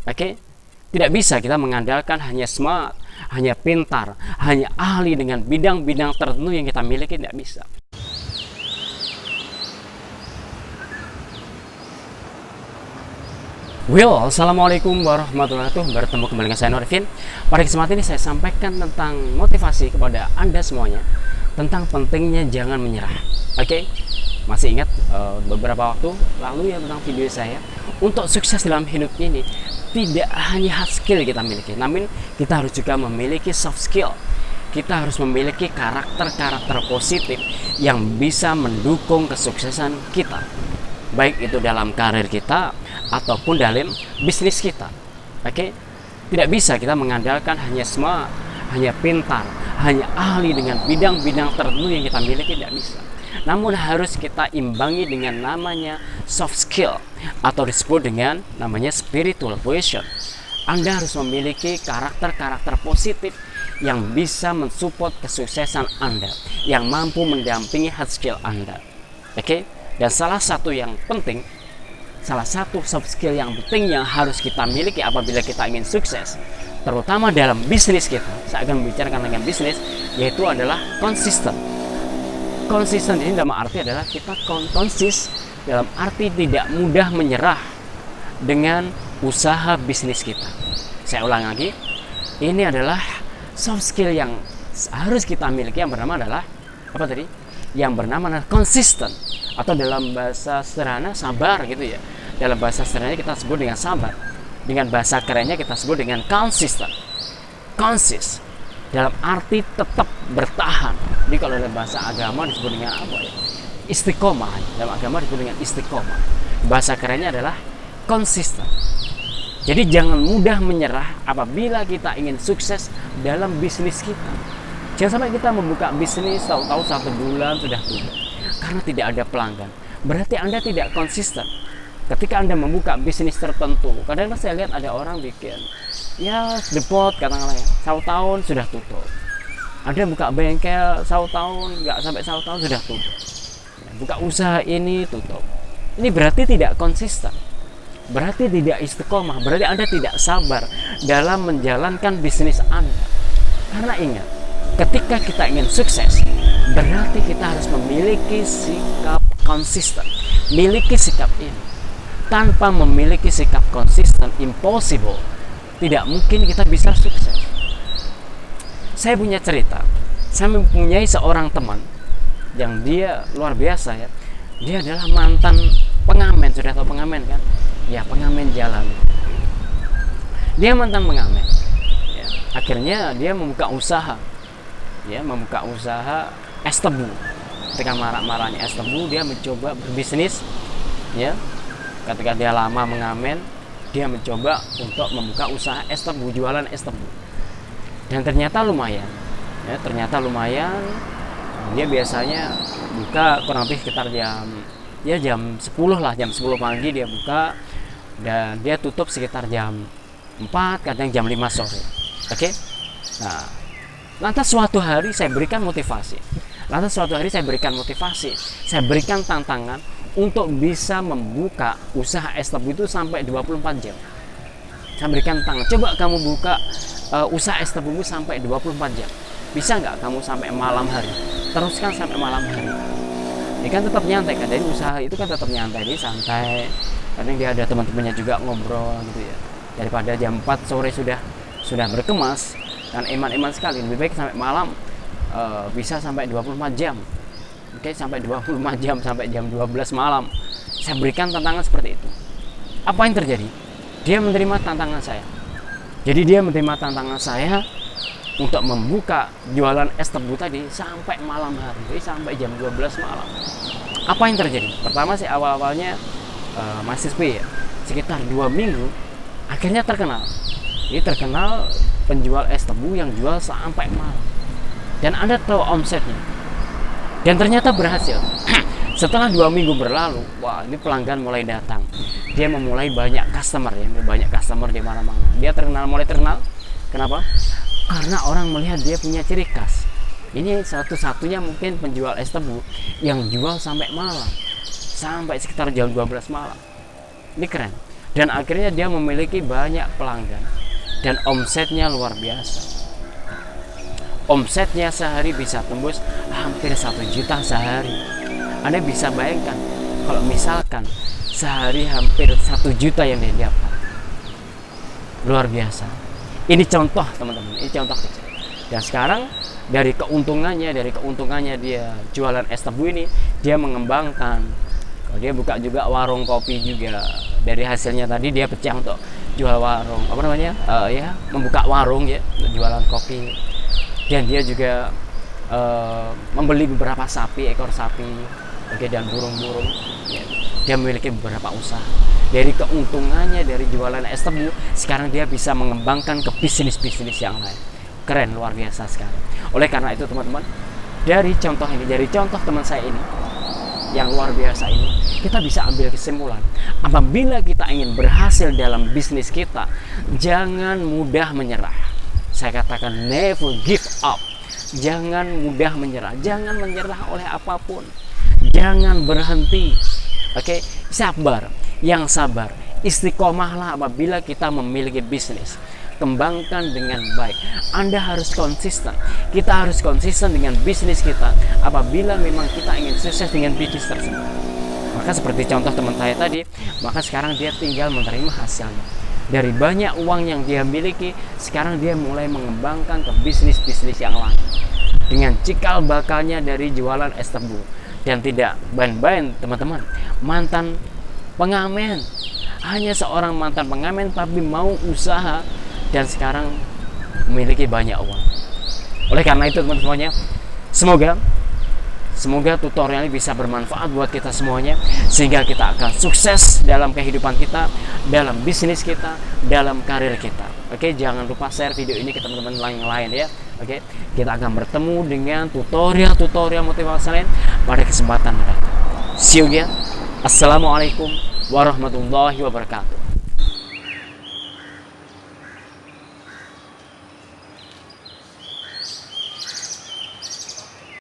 Oke, tidak bisa kita mengandalkan hanya smart, hanya pintar, hanya ahli dengan bidang-bidang tertentu yang kita miliki, tidak bisa. Well, assalamualaikum warahmatullahi wabarakatuh. Bertemu kembali dengan saya Norvin. Pada kesempatan ini saya sampaikan tentang motivasi kepada Anda semuanya, tentang pentingnya jangan menyerah. Oke, masih ingat beberapa waktu lalu ya tentang video saya, untuk sukses dalam hidup ini tidak hanya hard skill kita miliki, namun kita harus juga memiliki soft skill. Kita harus memiliki karakter-karakter positif yang bisa mendukung kesuksesan kita, baik itu dalam karir kita ataupun dalam bisnis kita. Oke, tidak bisa kita mengandalkan hanya smart, hanya pintar, hanya ahli dengan bidang-bidang tertentu yang kita miliki, tidak bisa. Namun harus kita imbangi dengan namanya soft skill, atau disebut dengan namanya spiritual quotient. Anda harus memiliki karakter-karakter positif yang bisa mensupport kesuksesan Anda, yang mampu mendampingi hard skill Anda. Oke? Dan salah satu soft skill yang penting yang harus kita miliki apabila kita ingin sukses, terutama dalam bisnis kita. Saya akan membicarakan dengan bisnis, yaitu adalah konsisten. Konsisten ini dalam arti adalah kita konsis, dalam arti tidak mudah menyerah dengan usaha bisnis kita. Saya ulang lagi, ini adalah soft skill yang harus kita miliki, yang bernama adalah apa tadi? Yang bernama adalah konsisten, atau dalam bahasa sederhana sabar gitu ya. Dalam bahasa sederhana kita sebut dengan sabar. Dengan bahasa kerennya kita sebut dengan konsisten. Konsis dalam arti tetap bertahan. Jadi kalau dalam bahasa agama disebut dengan apa ya? Istiqomah. Dalam agama disebut dengan istiqomah. Bahasa kerennya adalah konsisten. Jadi jangan mudah menyerah apabila kita ingin sukses dalam bisnis kita. Jangan sampai kita membuka bisnis tahu-tahu 1 bulan sudah tutup karena tidak ada pelanggan. Berarti Anda tidak konsisten. Ketika Anda membuka bisnis tertentu, kadang-kadang saya lihat ada orang bikin ya depot katakanlah ya, 1 tahun sudah tutup. Anda buka bengkel 1 tahun, nggak sampai 1 tahun sudah tutup. Buka usaha ini tutup. Ini berarti tidak konsisten. Berarti tidak istiqomah. Berarti Anda tidak sabar dalam menjalankan bisnis Anda. Karena ingat, ketika kita ingin sukses, berarti kita harus memiliki sikap konsisten. Miliki sikap ini. Tanpa memiliki sikap konsisten, impossible. Tidak mungkin kita bisa sukses. Saya punya cerita. Saya mempunyai seorang teman yang dia luar biasa ya. Dia adalah mantan pengamen. Sudah tahu pengamen kan? Ya, pengamen jalan. Dia mantan pengamen. Ya, akhirnya dia membuka usaha. Ya, membuka usaha es tebu. Ketika marak-maraknya es tebu, dia mencoba berbisnis. Ya, ketika dia lama mengamen, dia mencoba untuk membuka usaha es tebu, jualan es tebu. Dan ternyata lumayan. Ya, ternyata lumayan. Dia biasanya buka kurang lebih sekitar jam 10 lah, jam 10 pagi dia buka, dan dia tutup sekitar jam 4, kadang jam 5 sore. Oke? Nah, lantas suatu hari saya berikan motivasi. Saya berikan tantangan untuk bisa membuka usaha es tebu itu sampai 24 jam. Saya berikan tantangan, coba kamu buka usaha es tebu sampai 24 jam. Bisa nggak kamu sampai malam hari? Teruskan sampai malam hari. Ini kan tetap nyantai kan, dari usaha itu kan tetap nyantai, dia santai. Kadang dia ada teman-temannya juga ngobrol gitu ya. Daripada jam 4 sore sudah berkemas, kan eman-eman sekali. Lebih baik sampai malam, bisa sampai 24 jam. Oke, sampai 24 jam, sampai jam 12 malam. Saya berikan tantangan seperti itu. Apa yang terjadi? Dia menerima tantangan saya. Jadi dia menerima tantangan saya untuk membuka jualan es tebu tadi sampai malam hari, jadi sampai jam 12 malam. Apa yang terjadi? Pertama sih awal-awalnya masih sepi ya, sekitar 2 minggu, akhirnya terkenal. Ini terkenal penjual es tebu yang jual sampai malam. Dan Anda tahu omsetnya. Dan ternyata berhasil. Setelah 2 minggu berlalu, wah ini pelanggan mulai datang. Dia memulai banyak customer ya, banyak customer di mana-mana. Dia mulai terkenal. Kenapa? Karena orang melihat dia punya ciri khas. Ini satu-satunya mungkin penjual es tebu yang jual sampai malam, sampai sekitar jam 12 malam. Ini keren. dan akhirnya dia memiliki banyak pelanggan dan omsetnya luar biasa. Omsetnya sehari bisa tembus hampir 1 juta sehari. Anda bisa bayangkan kalau misalkan sehari hampir 1 juta yang dia dapat. Luar biasa. Ini contoh teman-teman, ini contoh kecil. Dan sekarang dari keuntungannya dia jualan es tebu ini, dia mengembangkan. Dia buka juga warung kopi juga. Dari hasilnya tadi dia pecah untuk jual warung, membuka warung ya, untuk jualan kopi. Dan dia juga membeli beberapa ekor sapi, dan burung-burung. Ya. Dia memiliki beberapa usaha. Dari keuntungannya dari jualan es tebu, sekarang dia bisa mengembangkan ke bisnis-bisnis yang lain. Keren, luar biasa sekali. Oleh karena itu teman-teman, dari contoh teman saya ini yang luar biasa ini, kita bisa ambil kesimpulan, apabila kita ingin berhasil dalam bisnis kita, jangan mudah menyerah. Saya katakan never give up. Jangan mudah menyerah, jangan menyerah oleh apapun, jangan berhenti. Sabar, yang sabar, istiqomahlah apabila kita memiliki bisnis. Kembangkan dengan baik. Anda harus konsisten. Kita harus konsisten dengan bisnis kita apabila memang kita ingin sukses dengan bisnis tersebut. Maka seperti contoh teman saya tadi, maka sekarang dia tinggal menerima hasilnya. Dari banyak uang yang dia miliki, sekarang dia mulai mengembangkan ke bisnis-bisnis yang lain. Dengan cikal bakalnya dari jualan es tebu. Dan tidak main-main teman-teman, mantan pengamen. Hanya seorang mantan pengamen tapi mau usaha dan sekarang memiliki banyak uang. Oleh karena itu teman semuanya, semoga tutorial ini bisa bermanfaat buat kita semuanya, sehingga kita akan sukses dalam kehidupan kita, dalam bisnis kita, dalam karir kita. Jangan lupa share video ini ke teman-teman lain ya. Kita akan bertemu dengan tutorial motivasi lain pada kesempatan mendatang. See you again. Assalamualaikum warahmatullahi wabarakatuh.